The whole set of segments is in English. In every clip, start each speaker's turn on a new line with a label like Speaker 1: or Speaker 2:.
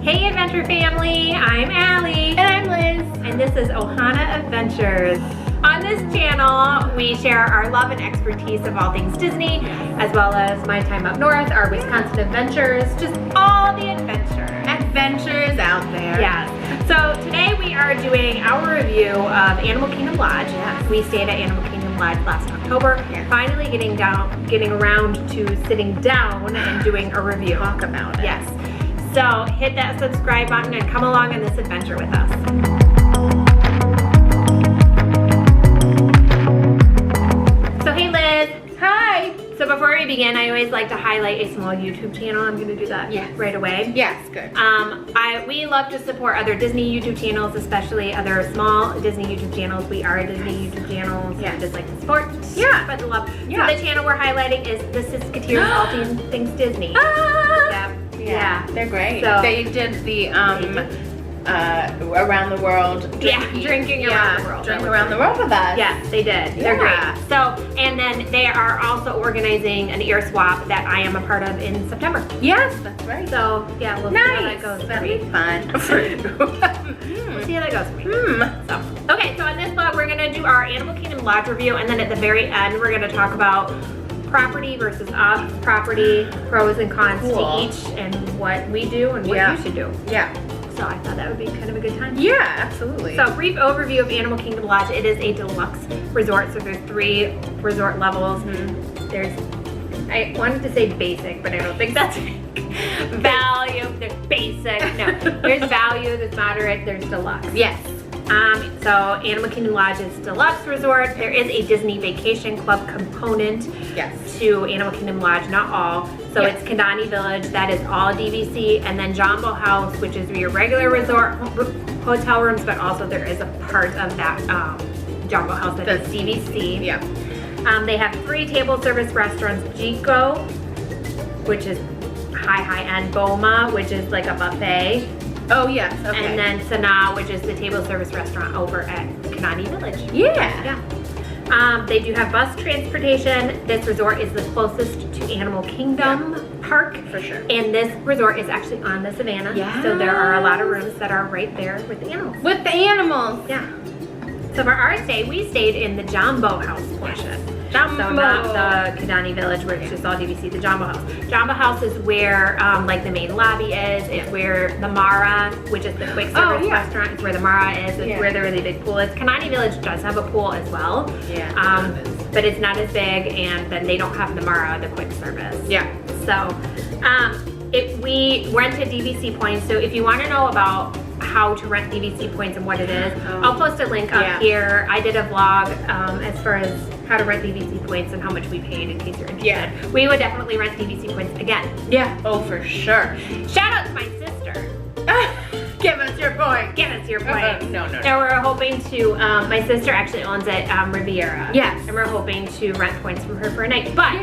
Speaker 1: Hey Adventure Family, I'm Allie.
Speaker 2: And I'm Liz.
Speaker 1: And this is Ohana Adventures. On this channel, we share our love and expertise of all things Disney, as well as my time up north, our Wisconsin adventures, just all the
Speaker 2: Adventures out there.
Speaker 1: Yes. So today we are doing our review of Animal Kingdom Lodge.
Speaker 2: Yes.
Speaker 1: We stayed at Animal Kingdom Lodge last October.
Speaker 2: Yes.
Speaker 1: Finally getting around to sitting down and doing a review.
Speaker 2: Talk about it.
Speaker 1: Yes. So hit that subscribe button and come along on this adventure with us. So hey Liz.
Speaker 2: Hi.
Speaker 1: So before we begin, I always like to highlight a small YouTube channel. I'm gonna do that right away.
Speaker 2: Yes, good.
Speaker 1: We love to support other Disney YouTube channels, especially other small Disney YouTube channels. We are a Disney YouTube channel, so just like the support.
Speaker 2: Yeah.
Speaker 1: Spread the love.
Speaker 2: Yeah.
Speaker 1: So the channel we're highlighting is the Siskateers All Things Disney.
Speaker 2: Ah!
Speaker 1: Yep.
Speaker 2: Yeah, they're great.
Speaker 1: So,
Speaker 2: they did the around the world.
Speaker 1: Drinking around the world.
Speaker 2: Drink around the world with us.
Speaker 1: Yes, they did. They're
Speaker 2: Yeah.
Speaker 1: great. So, and then they are also organizing an ear swap that I am a part of in September.
Speaker 2: Yes, that's right.
Speaker 1: So, yeah, we'll see how that goes.
Speaker 2: That'll be fun for you.
Speaker 1: We'll see how that goes for me. So, okay, so on this vlog, we're gonna do our Animal Kingdom Lodge review, and then at the very end, we're gonna talk about property versus off property, pros and cons to each, and what we do and what you should do.
Speaker 2: Yeah.
Speaker 1: So I thought that would be kind of a good time.
Speaker 2: Yeah, absolutely.
Speaker 1: So brief overview of Animal Kingdom Lodge. It is a deluxe resort, so there's 3 resort levels. There's, I wanted to say basic, but I don't think that's value. There's basic, no. There's value, there's moderate, there's deluxe.
Speaker 2: Yes.
Speaker 1: So Animal Kingdom Lodge is deluxe resort. There is a Disney Vacation Club component to Animal Kingdom Lodge, not all. So it's Kidani Village, that is all DVC, and then Jumbo House, which is your regular resort hotel rooms, but also there is a part of that Jumbo House that is DVC.
Speaker 2: Yeah.
Speaker 1: They have 3 table service restaurants, Jico, which is high-end, Boma, which is like a buffet.
Speaker 2: Oh yes, okay.
Speaker 1: And then Sanaa, which is the table service restaurant over at Kidani Village.
Speaker 2: Yeah.
Speaker 1: They do have bus transportation. This resort is the closest to Animal Kingdom Park.
Speaker 2: For sure.
Speaker 1: And this resort is actually on the Savannah.
Speaker 2: Yeah.
Speaker 1: So there are a lot of rooms that are right there with the animals.
Speaker 2: With the animals.
Speaker 1: Yeah. So for our stay, we stayed in the Jumbo House portion.
Speaker 2: Jumbo.
Speaker 1: So not the Kidani Village where it's just all DVC, the Jumbo House. Jumbo House is where like the main lobby is. It's where the Mara, which is the quick service restaurant, is where the Mara is. It's where the really big pool is. Kidani Village does have a pool as well.
Speaker 2: Yeah.
Speaker 1: But it's not as big, and then they don't have the Mara, the quick service.
Speaker 2: Yeah.
Speaker 1: So we rented DVC points. So if you want to know about how to rent DVC points and what it is, I'll post a link up here. I did a vlog as far as how to rent DVC points and how much we paid in case you're interested.
Speaker 2: Yeah.
Speaker 1: We would definitely rent DVC points again.
Speaker 2: Yeah. Oh, for sure.
Speaker 1: Shout out to my sister.
Speaker 2: Give us your point.
Speaker 1: Give us your point.
Speaker 2: No.
Speaker 1: So we're hoping to, my sister actually owns it, Riviera.
Speaker 2: Yes.
Speaker 1: And we're hoping to rent points from her for a night. But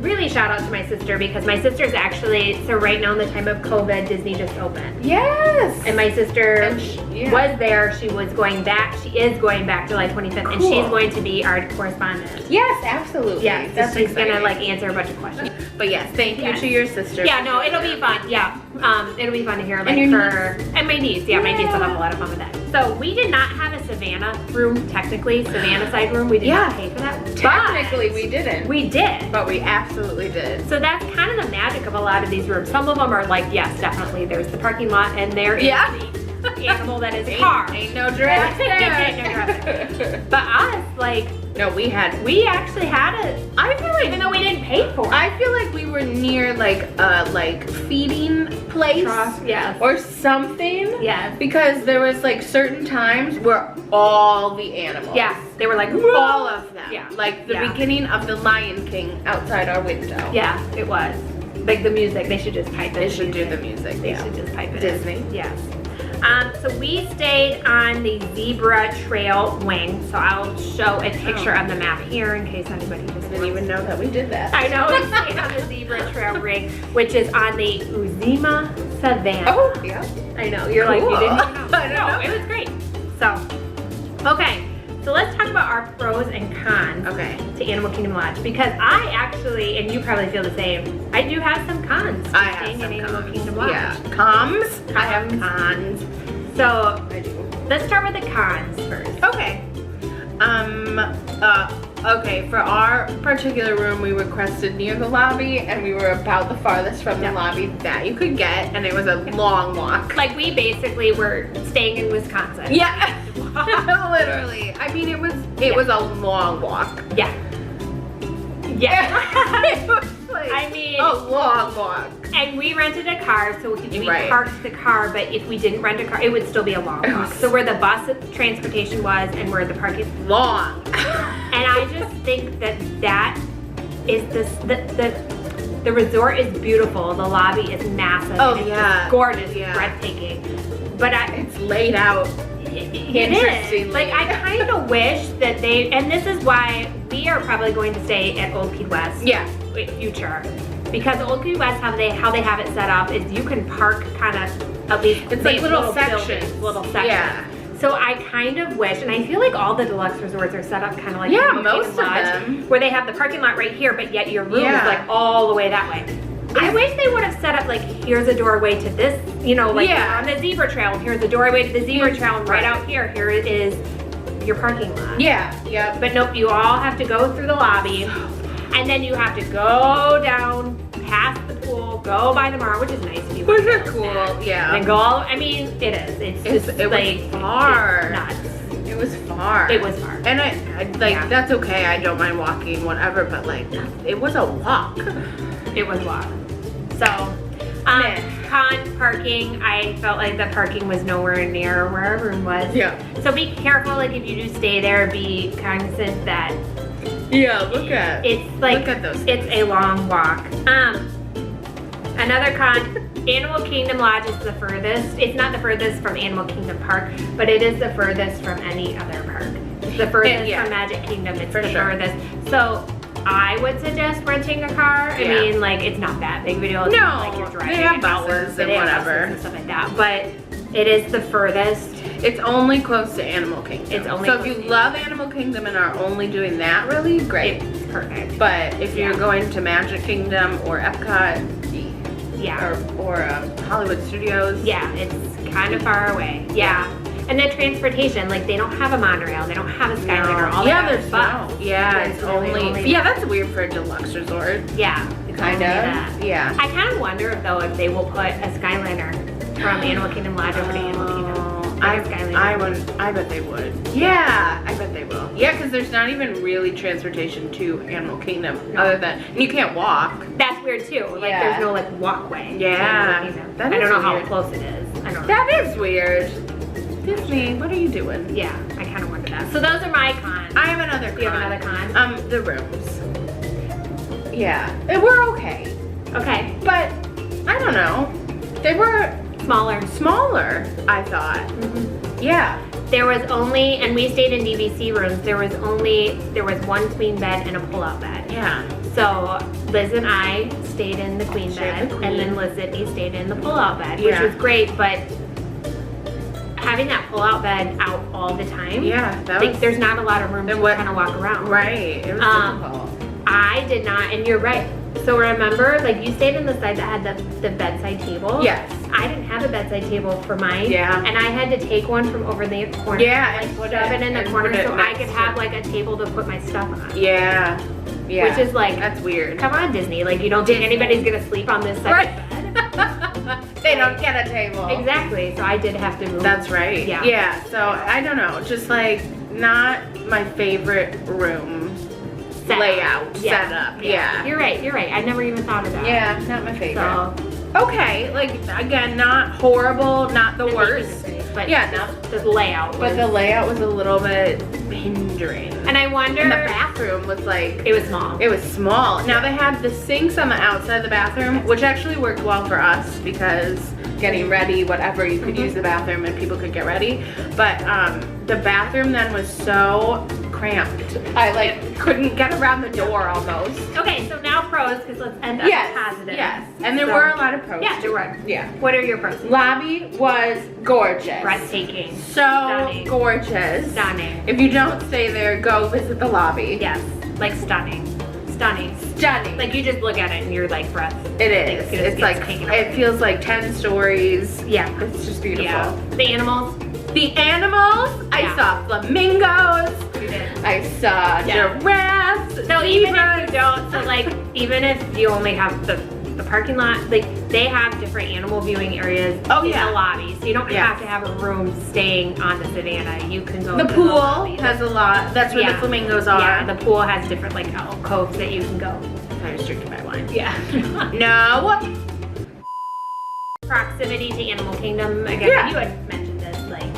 Speaker 1: really shout out to my sister, because my sister's actually, so right now in the time of COVID, Disney just opened.
Speaker 2: Yes.
Speaker 1: And my sister was there. She was going back. She is going back July 25th, and she's going to be our correspondent.
Speaker 2: Yes, absolutely.
Speaker 1: Yeah, so
Speaker 2: that's
Speaker 1: she's
Speaker 2: exciting.
Speaker 1: gonna like answer a bunch of questions.
Speaker 2: But yes, thank you to your sister.
Speaker 1: Yeah, no, it'll be fun. Yeah, it'll be fun to hear like
Speaker 2: and
Speaker 1: her and my niece. Yeah, my niece will have a lot of fun with that. So we did not have a Savannah room, technically Savannah side room. We did not pay for that.
Speaker 2: Technically, we didn't.
Speaker 1: We did,
Speaker 2: but we absolutely did.
Speaker 1: So that's kind of the magic of a lot of these rooms. Some of them are like, yes, definitely. There's the parking lot, and there is the animal that is car.
Speaker 2: Ain't no dress there.
Speaker 1: Ain't no dress there. But us, like,
Speaker 2: no, we
Speaker 1: actually had it. I feel like, even though we didn't pay for it.
Speaker 2: I feel like we were near like a feeding place or something.
Speaker 1: Yes.
Speaker 2: Because there was like certain times where all the animals.
Speaker 1: Yes. They were like
Speaker 2: all of them.
Speaker 1: Yeah.
Speaker 2: Like the beginning of the Lion King outside our window.
Speaker 1: Yeah, it was. Like the music, they should just pipe it.
Speaker 2: They should do the music.
Speaker 1: They should just pipe it.
Speaker 2: Disney.
Speaker 1: Yes. So we stayed on the Zebra Trail wing. So I'll show a picture on the map here in case anybody just
Speaker 2: didn't even know that we did that.
Speaker 1: I know, we stayed on the Zebra Trail ring, which is on the Uzima Savannah.
Speaker 2: Oh, yeah.
Speaker 1: I know, you're like, you didn't even know.
Speaker 2: I don't know.
Speaker 1: It was great. So, okay. So let's talk about our pros and cons to Animal Kingdom Lodge, because I actually, and you probably feel the same, I do have some cons to staying in Animal Kingdom Lodge.
Speaker 2: Yeah, cons. I have cons.
Speaker 1: So let's start with the cons first.
Speaker 2: Okay. Okay, for our particular room, we requested near the lobby, and we were about the farthest from the lobby that you could get, and it was a long walk.
Speaker 1: Like, we basically were staying in Wisconsin.
Speaker 2: Yeah, literally. I mean, it was a long walk.
Speaker 1: Yeah. Yeah.
Speaker 2: It was like
Speaker 1: I mean,
Speaker 2: a long walk.
Speaker 1: And we rented a car, so we parked the car, but if we didn't rent a car, it would still be a long walk. So where the bus transportation was and where the parking
Speaker 2: long.
Speaker 1: And I just think that is the resort is beautiful. The lobby is massive.
Speaker 2: Oh,
Speaker 1: it's
Speaker 2: yeah.
Speaker 1: Just gorgeous, breathtaking. But
Speaker 2: it's laid out.
Speaker 1: It is. Like, I kind of wish that and this is why we are probably going to stay at Old Key West.
Speaker 2: Yeah.
Speaker 1: In future. Because Old Key West, how they have it set up is you can park kind of, at least,
Speaker 2: it's like little sections.
Speaker 1: Little sections.
Speaker 2: Yeah.
Speaker 1: So I kind of wish, and I feel like all the deluxe resorts are set up kind of like
Speaker 2: most of them,
Speaker 1: where they have the parking lot right here, but yet your room is like all the way that way. I wish they would have set up like, here's a doorway to this, you know, like on the zebra trail, here's a doorway to the zebra trail, and right out here it is your parking lot.
Speaker 2: Yeah.
Speaker 1: But nope, you all have to go through the lobby, and then you have to go down past the pool, go by the Mar, which is nice if you want.
Speaker 2: Which is cool, yeah.
Speaker 1: And go all, I mean, it is. It
Speaker 2: was far.
Speaker 1: It's nuts.
Speaker 2: It was far.
Speaker 1: It was far.
Speaker 2: And I that's okay. I don't mind walking, whatever. But like, it was a walk.
Speaker 1: It was a walk. So, con parking. I felt like the parking was nowhere near where our room was.
Speaker 2: Yeah.
Speaker 1: So be careful. Like, if you do stay there, be cognizant that.
Speaker 2: Yeah. Look at those things.
Speaker 1: It's a long walk. Another con. Animal Kingdom Lodge is the furthest. It's not the furthest from Animal Kingdom Park, but it is the furthest from any other park. It's the furthest from Magic Kingdom. It's the furthest. So I would suggest renting a car. I mean, like, it's not that big of a deal. It's not like you're driving.
Speaker 2: They have buses and whatever
Speaker 1: and stuff like that. But it is the furthest.
Speaker 2: It's only close to Animal Kingdom.
Speaker 1: It's only
Speaker 2: so if you love Animal Kingdom and are only doing that, really great.
Speaker 1: It's perfect.
Speaker 2: But if you're going to Magic Kingdom or Epcot, or Hollywood Studios,
Speaker 1: it's kind of far away. And then transportation, like, they don't have a monorail, they don't have a Skyliner. All
Speaker 2: there's bus. It's only that's weird for a deluxe resort.
Speaker 1: Kind of.
Speaker 2: Yeah.
Speaker 1: I kind of wonder though if they will put a Skyliner from Animal Kingdom Lodge over to Animal Kingdom.
Speaker 2: I bet they would. Yeah, I bet they will. Yeah, because there's not even really transportation to Animal Kingdom other than, and you can't walk.
Speaker 1: That's weird too. Like, there's no like walkway.
Speaker 2: Yeah.
Speaker 1: I don't know how close it is. I don't know.
Speaker 2: That is weird. Disney, what are you doing?
Speaker 1: Yeah, I kind of wonder that. So those are my cons.
Speaker 2: I have another con.
Speaker 1: Do you have another con?
Speaker 2: The rooms. Yeah, they were okay.
Speaker 1: Okay.
Speaker 2: But, I don't know. They were smaller, I thought. Yeah.
Speaker 1: There was only, and we stayed in DVC rooms, there was one queen bed and a pull-out bed.
Speaker 2: Yeah.
Speaker 1: So Liz and I stayed in the queen bed, and then Liz Sydney stayed in the pull-out bed, which was great, but having that pull-out bed out all the time, there's not a lot of room to kind of walk around.
Speaker 2: Right, it was difficult.
Speaker 1: I did not, and you're right. So remember, like, you stayed on the side that had the bedside table.
Speaker 2: Yes.
Speaker 1: I didn't have a bedside table for mine.
Speaker 2: Yeah.
Speaker 1: And I had to take one from over the corner.
Speaker 2: Yeah,
Speaker 1: and like shove it in the corner so I could have like a table to put my stuff on.
Speaker 2: Yeah.
Speaker 1: Which is like,
Speaker 2: that's weird.
Speaker 1: Come on, Disney. Like, you don't think anybody's gonna sleep on this side of the bed?
Speaker 2: They don't get a table.
Speaker 1: Exactly. So I did have to move.
Speaker 2: That's right. Yeah. So I don't know. Just like, not my favorite room. Setup. Yeah.
Speaker 1: You're right. I never even thought of that.
Speaker 2: Yeah, not my favorite. So, okay, like, again, not horrible, not the worst.
Speaker 1: But
Speaker 2: the
Speaker 1: layout.
Speaker 2: But the layout was a little bit hindering.
Speaker 1: And I wonder.
Speaker 2: And the bathroom was like.
Speaker 1: It was small.
Speaker 2: It was small. Now they had the sinks on the outside of the bathroom, which actually worked well for us because getting ready, whatever, you could use the bathroom and people could get ready. But the bathroom then was so cramped. I like couldn't get around the door almost.
Speaker 1: Okay, so now pros, because let's end on positive.
Speaker 2: Yes, and there were a lot of pros.
Speaker 1: Yeah, there were.
Speaker 2: Yeah.
Speaker 1: What are your pros?
Speaker 2: Lobby was gorgeous.
Speaker 1: Breathtaking.
Speaker 2: So
Speaker 1: Stunning.
Speaker 2: gorgeous.
Speaker 1: Stunning.
Speaker 2: If you don't stay there, go visit the lobby.
Speaker 1: Yes, like stunning. Stunning.
Speaker 2: Stunning.
Speaker 1: Like you just look at it and you're like breath.
Speaker 2: It is. It's like, it feels like 10 stories.
Speaker 1: Yeah.
Speaker 2: It's just beautiful.
Speaker 1: Yeah. The animals.
Speaker 2: I saw flamingos.
Speaker 1: You did.
Speaker 2: I saw giraffes.
Speaker 1: So even if you don't, so like even if you only have the parking lot, like they have different animal viewing areas in the lobby. So you don't have to have a room staying on the savannah. You can go
Speaker 2: the
Speaker 1: to
Speaker 2: pool
Speaker 1: the lobby.
Speaker 2: has a lot. That's where the flamingos are.
Speaker 1: Yeah, the pool has different like alcoves that you can go.
Speaker 2: I was drinking my wine.
Speaker 1: Yeah.
Speaker 2: No.
Speaker 1: Proximity to Animal Kingdom. Again, you had mentioned this, like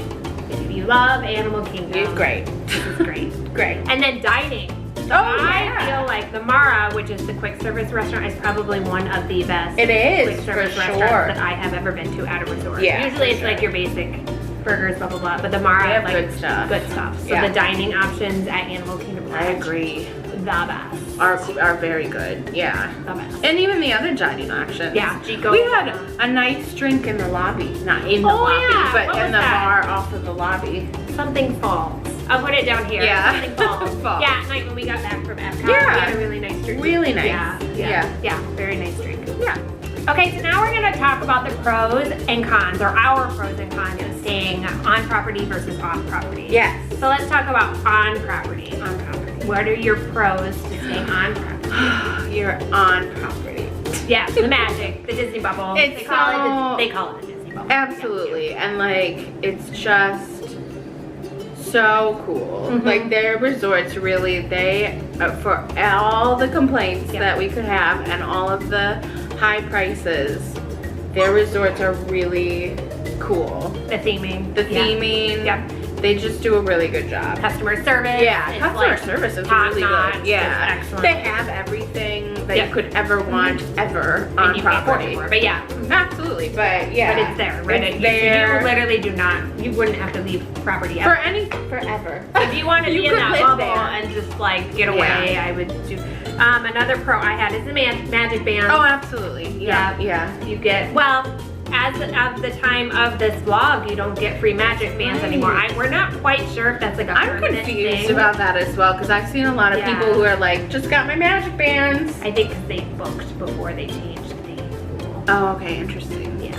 Speaker 1: if you love Animal Kingdom.
Speaker 2: It's great.
Speaker 1: This is great.
Speaker 2: Great.
Speaker 1: And then dining. So I feel like the Mara, which is the quick service restaurant, is probably one of the best quick service restaurants that I have ever been to at a resort.
Speaker 2: Yeah,
Speaker 1: usually it's like your basic burgers, blah blah blah, but the Mara
Speaker 2: have
Speaker 1: like
Speaker 2: good stuff.
Speaker 1: Good stuff. So the dining options at Animal Kingdom
Speaker 2: I agree.
Speaker 1: the best.
Speaker 2: Are very good. Yeah.
Speaker 1: The best.
Speaker 2: And even the other dining options.
Speaker 1: Yeah, Chico.
Speaker 2: We had a nice drink in the lobby. Not in the lobby, but in the bar off of the lobby.
Speaker 1: Something Falls. I'll put it down here.
Speaker 2: Yeah.
Speaker 1: Something Falls.
Speaker 2: Falls.
Speaker 1: Yeah, at night when we got back from Epcot, we
Speaker 2: Yeah.
Speaker 1: had a really nice drink.
Speaker 2: Really nice.
Speaker 1: Yeah, very nice drink.
Speaker 2: Yeah.
Speaker 1: Okay, so now we're gonna talk about the pros and cons, or our pros and cons of staying on property versus off property.
Speaker 2: Yes.
Speaker 1: So let's talk about on property. On property. What are your pros to staying on property?
Speaker 2: You're on property.
Speaker 1: Yeah, the magic, the Disney bubble.
Speaker 2: It's
Speaker 1: they call it the Disney bubble.
Speaker 2: Absolutely.
Speaker 1: Yeah.
Speaker 2: And like it's just so cool. Like their resorts really, they for all the complaints that we could have and all of the high prices, their resorts are really cool.
Speaker 1: The theming.
Speaker 2: The theming.
Speaker 1: Yep.
Speaker 2: They just do a really good job.
Speaker 1: Customer service.
Speaker 2: Yeah, customer service is really
Speaker 1: notch,
Speaker 2: good. Yeah,
Speaker 1: it's excellent.
Speaker 2: They have everything that you could ever want ever on
Speaker 1: and you pay
Speaker 2: property.
Speaker 1: for it, but yeah.
Speaker 2: Absolutely, but yeah.
Speaker 1: But it's there, right?
Speaker 2: It's there.
Speaker 1: You literally do not, you wouldn't have to leave property
Speaker 2: For
Speaker 1: ever.
Speaker 2: forever.
Speaker 1: If you want to
Speaker 2: You
Speaker 1: be in
Speaker 2: could
Speaker 1: that
Speaker 2: live
Speaker 1: bubble
Speaker 2: there.
Speaker 1: and just like get away, I would do. Another pro I had is the magic band.
Speaker 2: Oh, absolutely. Yeah.
Speaker 1: You get, well, as of the time of this vlog, you don't get free magic bands anymore. We're not quite sure if that's like a
Speaker 2: I'm
Speaker 1: permanent
Speaker 2: confused
Speaker 1: thing.
Speaker 2: about that as well because I've seen a lot of people who are like, just got my magic bands.
Speaker 1: I think because they booked before they changed the rule.
Speaker 2: Oh, okay, interesting.
Speaker 1: Yeah.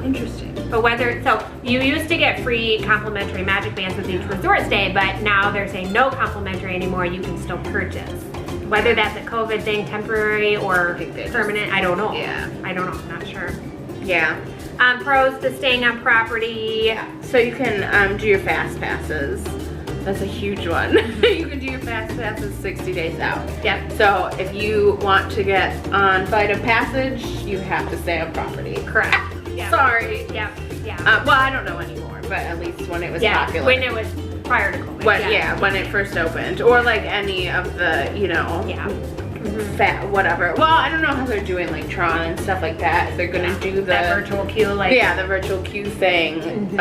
Speaker 2: Interesting.
Speaker 1: But so you used to get free complimentary magic bands with each resort stay, but now they're saying no complimentary anymore. You can still purchase. Whether that's a COVID thing, temporary or permanent, I don't know.
Speaker 2: Yeah.
Speaker 1: I don't know. I'm not sure.
Speaker 2: Yeah.
Speaker 1: Pros to staying on property.
Speaker 2: Yeah. So you can do your fast passes. That's a huge one. You can do your fast passes 60 days out.
Speaker 1: Yep.
Speaker 2: So if you want to get on Flight of Passage, you have to stay on property.
Speaker 1: Correct. Yep.
Speaker 2: Sorry.
Speaker 1: Yeah.
Speaker 2: Well, I don't know anymore, but at least when it was popular.
Speaker 1: When it was prior to COVID.
Speaker 2: When it first opened, or like any of the, fat whatever. Well, I don't know how they're doing like Tron and stuff like that. If they're gonna do
Speaker 1: that virtual queue, like
Speaker 2: the virtual queue thing.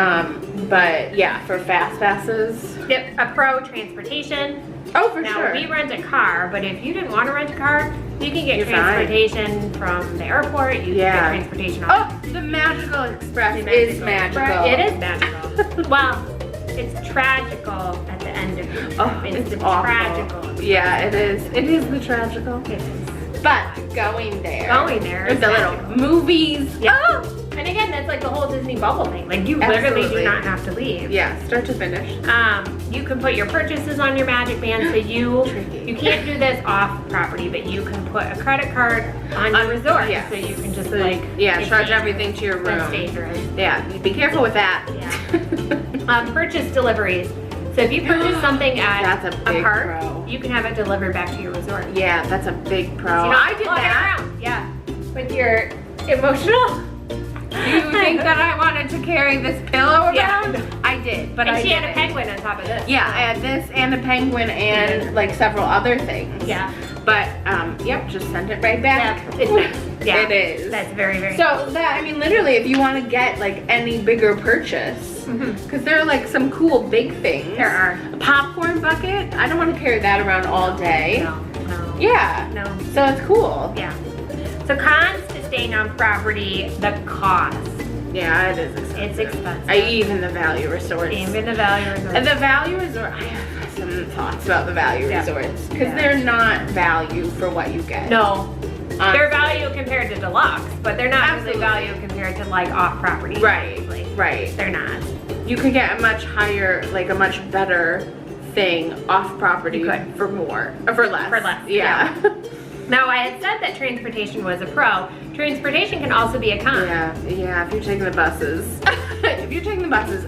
Speaker 2: But yeah, for fast passes.
Speaker 1: Yep. A pro, transportation.
Speaker 2: Oh, for
Speaker 1: now,
Speaker 2: sure.
Speaker 1: we rent a car, but if you didn't want to rent a car, you can get
Speaker 2: You're
Speaker 1: transportation from the airport. You can get transportation on
Speaker 2: the Magical Express is magical.
Speaker 1: It is magical. Well, it's tragical at the end of the trip. It's the
Speaker 2: awful.
Speaker 1: tragical.
Speaker 2: Yeah, it is. It is the tragical.
Speaker 1: It is.
Speaker 2: But going there
Speaker 1: is
Speaker 2: with the
Speaker 1: magical.
Speaker 2: little movies.
Speaker 1: Yeah. Oh! And again, that's like the whole Disney bubble thing. Like you literally do not have to leave.
Speaker 2: Yeah, start to finish.
Speaker 1: You can put your purchases on your magic band, so you can't do this off property, but you can put a credit card on your resort, so you can just like
Speaker 2: charge everything to your room.
Speaker 1: That's dangerous.
Speaker 2: Yeah, be careful with that.
Speaker 1: Yeah. Purchase deliveries. So if you purchase something at
Speaker 2: that's a big
Speaker 1: park,
Speaker 2: pro.
Speaker 1: you can have it delivered back to your resort.
Speaker 2: Yeah, that's a big pro.
Speaker 1: So
Speaker 2: I did that.
Speaker 1: Yeah. With your emotional.
Speaker 2: Do you think that I wanted to carry this pillow around?
Speaker 1: Yeah.
Speaker 2: I did, but
Speaker 1: she had a penguin on top of this.
Speaker 2: Yeah, I had this and a penguin and like several other things.
Speaker 1: Yeah.
Speaker 2: But just send it right back.
Speaker 1: Yeah, it's nice. Yeah.
Speaker 2: It is.
Speaker 1: That's very, very
Speaker 2: So that, I mean, literally, if you want to get like any bigger purchase, because there are like some cool big things.
Speaker 1: There are.
Speaker 2: A popcorn bucket. I don't want to carry that around all day.
Speaker 1: No.
Speaker 2: Yeah.
Speaker 1: No.
Speaker 2: So it's cool.
Speaker 1: Yeah. So cons to staying on property, the cost.
Speaker 2: Yeah, it is expensive.
Speaker 1: It's expensive.
Speaker 2: Even the value resorts.
Speaker 1: Even the value resorts.
Speaker 2: And the value resort, I have some thoughts about the value resorts. Because they're not value for what you get.
Speaker 1: No.
Speaker 2: Honestly.
Speaker 1: They're value compared to deluxe, but they're not really value compared to like off property.
Speaker 2: Right.
Speaker 1: Obviously.
Speaker 2: Right.
Speaker 1: They're not.
Speaker 2: You could get a much higher, like a much better thing off property for more, or for less.
Speaker 1: For less.
Speaker 2: Yeah.
Speaker 1: Now I had said that transportation was a pro. Transportation can also be a con.
Speaker 2: Yeah, if you're taking the buses. If you're taking the buses,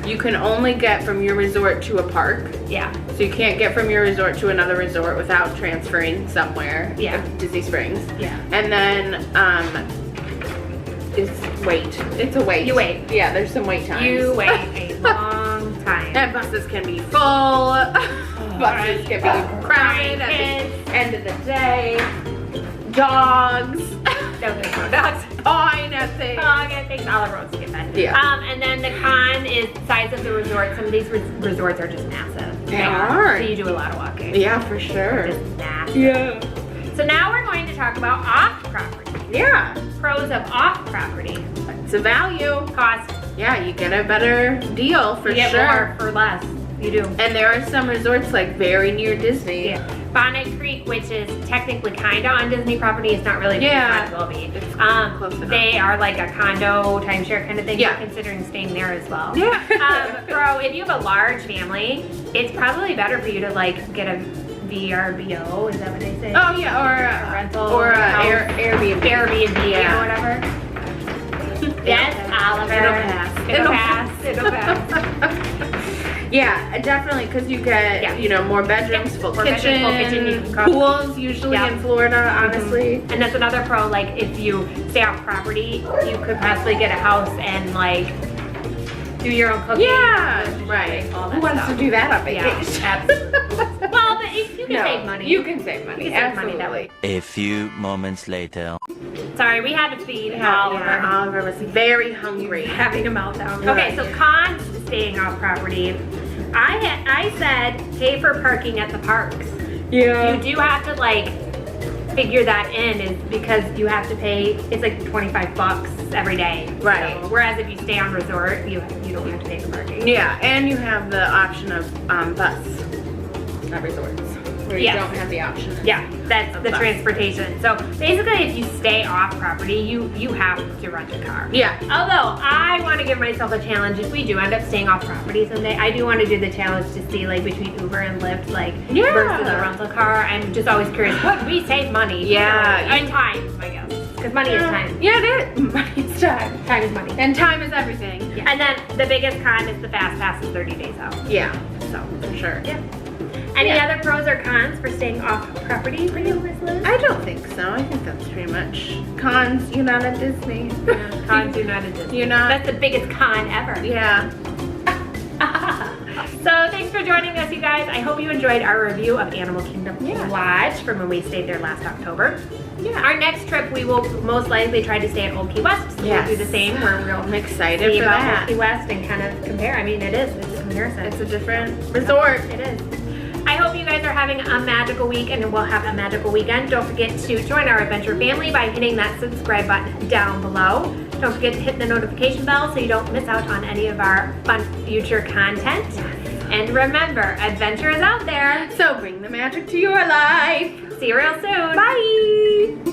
Speaker 2: you can only get from your resort to a park.
Speaker 1: Yeah.
Speaker 2: So you can't get from your resort to another resort without transferring somewhere.
Speaker 1: Yeah.
Speaker 2: Like Disney Springs.
Speaker 1: Yeah.
Speaker 2: And then, it's a wait.
Speaker 1: You wait.
Speaker 2: Yeah, there's some wait times.
Speaker 1: You wait a long time.
Speaker 2: And buses can be full. Buses can be crowded at the end of the day. Dogs.
Speaker 1: No, there's no dogs.
Speaker 2: Pawing at things.
Speaker 1: Dog at things. All the roads get fed.
Speaker 2: Yeah.
Speaker 1: And then the con is size of the resort. Some of these resorts are just massive.
Speaker 2: They are.
Speaker 1: So you do a lot of walking.
Speaker 2: Yeah, for sure.
Speaker 1: They're just massive.
Speaker 2: Yeah.
Speaker 1: So now we're going to talk about off property.
Speaker 2: Yeah.
Speaker 1: Pros of off property.
Speaker 2: It's a value.
Speaker 1: Cost.
Speaker 2: Yeah, you get a better deal for
Speaker 1: You get
Speaker 2: sure.
Speaker 1: more for less. You do.
Speaker 2: And there are some resorts like very near Disney.
Speaker 1: Yeah. Bonnet Creek, which is technically kind of on Disney property, it's not really,
Speaker 2: Yeah.
Speaker 1: it will be.
Speaker 2: It's close enough.
Speaker 1: They are like a condo, timeshare kind of thing.
Speaker 2: Yeah.
Speaker 1: You're considering staying there as well.
Speaker 2: Yeah.
Speaker 1: Bro, if you have a large family, it's probably better for you to like get a VRBO, is that what they say?
Speaker 2: Oh yeah, or
Speaker 1: A rental
Speaker 2: or
Speaker 1: house.
Speaker 2: Airbnb.
Speaker 1: Airbnb or whatever. Yes, Oliver.
Speaker 2: It'll pass.
Speaker 1: It'll pass.
Speaker 2: Yeah, definitely, because you get, you know, more bedrooms, full
Speaker 1: More
Speaker 2: kitchen,
Speaker 1: bedrooms, full kitchen, you can cook.
Speaker 2: pools usually in Florida, honestly.
Speaker 1: And that's another pro, like if you stay off property, you could possibly get a house and like do your own cooking.
Speaker 2: Yeah, right.
Speaker 1: All that
Speaker 2: Who wants
Speaker 1: stuff.
Speaker 2: to do that on
Speaker 1: Yeah,
Speaker 2: vacation?
Speaker 1: absolutely. Well, but you can save money.
Speaker 2: You can save money,
Speaker 1: You can save money
Speaker 2: absolutely.
Speaker 1: that way.
Speaker 3: A few moments later.
Speaker 1: Sorry, we had to feed
Speaker 2: Yeah,
Speaker 1: Oliver.
Speaker 2: Oliver was very hungry.
Speaker 1: Having a meltdown.
Speaker 2: Right.
Speaker 1: Okay, so cons to staying off property. I said pay for parking at the parks.
Speaker 2: Yeah.
Speaker 1: You do have to like figure that in, is because you have to pay, it's like 25 bucks every day.
Speaker 2: Right.
Speaker 1: So, whereas if you stay on resort, you don't have to pay for parking.
Speaker 2: Yeah, and you have the option of bus at resorts, where you
Speaker 1: Yes.
Speaker 2: don't have the option.
Speaker 1: Yeah, that's the
Speaker 2: bus.
Speaker 1: transportation. So basically if you stay off property, you have to rent a car.
Speaker 2: Yeah.
Speaker 1: Although I want to give myself a challenge if we do end up staying off property someday. I do want to do the challenge to see like between Uber and Lyft, like
Speaker 2: Yeah.
Speaker 1: versus a rental car. I'm just always curious, would we save money?
Speaker 2: Yeah.
Speaker 1: And time, I guess. Because money is time.
Speaker 2: Yeah, it is. Money is time.
Speaker 1: Time is money.
Speaker 2: And time is everything.
Speaker 1: Yeah. And then the biggest con is the fast pass is 30 days out.
Speaker 2: Yeah,
Speaker 1: So,
Speaker 2: for sure.
Speaker 1: yeah. Any
Speaker 2: Yeah.
Speaker 1: other pros or cons for staying off property for you, Miss Liz?
Speaker 2: I don't think so. I think that's pretty much cons. You're not at Disney.
Speaker 1: Cons do not exist.
Speaker 2: You're not.
Speaker 1: That's the biggest con ever.
Speaker 2: Yeah.
Speaker 1: So thanks for joining us, you guys. I hope you enjoyed our review of Animal Kingdom Lodge from when we stayed there last October.
Speaker 2: Yeah.
Speaker 1: Our next trip, we will most likely try to stay at Old Key West. So
Speaker 2: Yes.
Speaker 1: we'll do the same, where
Speaker 2: I'm
Speaker 1: we'll
Speaker 2: excited
Speaker 1: see
Speaker 2: for
Speaker 1: about
Speaker 2: that.
Speaker 1: Old Key West and kind of compare. I mean, it's a comparison.
Speaker 2: It's a different resort.
Speaker 1: It is. I hope you guys are having a magical week and we'll have a magical weekend. Don't forget to join our adventure family by hitting that subscribe button down below. Don't forget to hit the notification bell so you don't miss out on any of our fun future content. And remember, adventure is out there.
Speaker 2: So bring the magic to your life.
Speaker 1: See you real soon.
Speaker 2: Bye.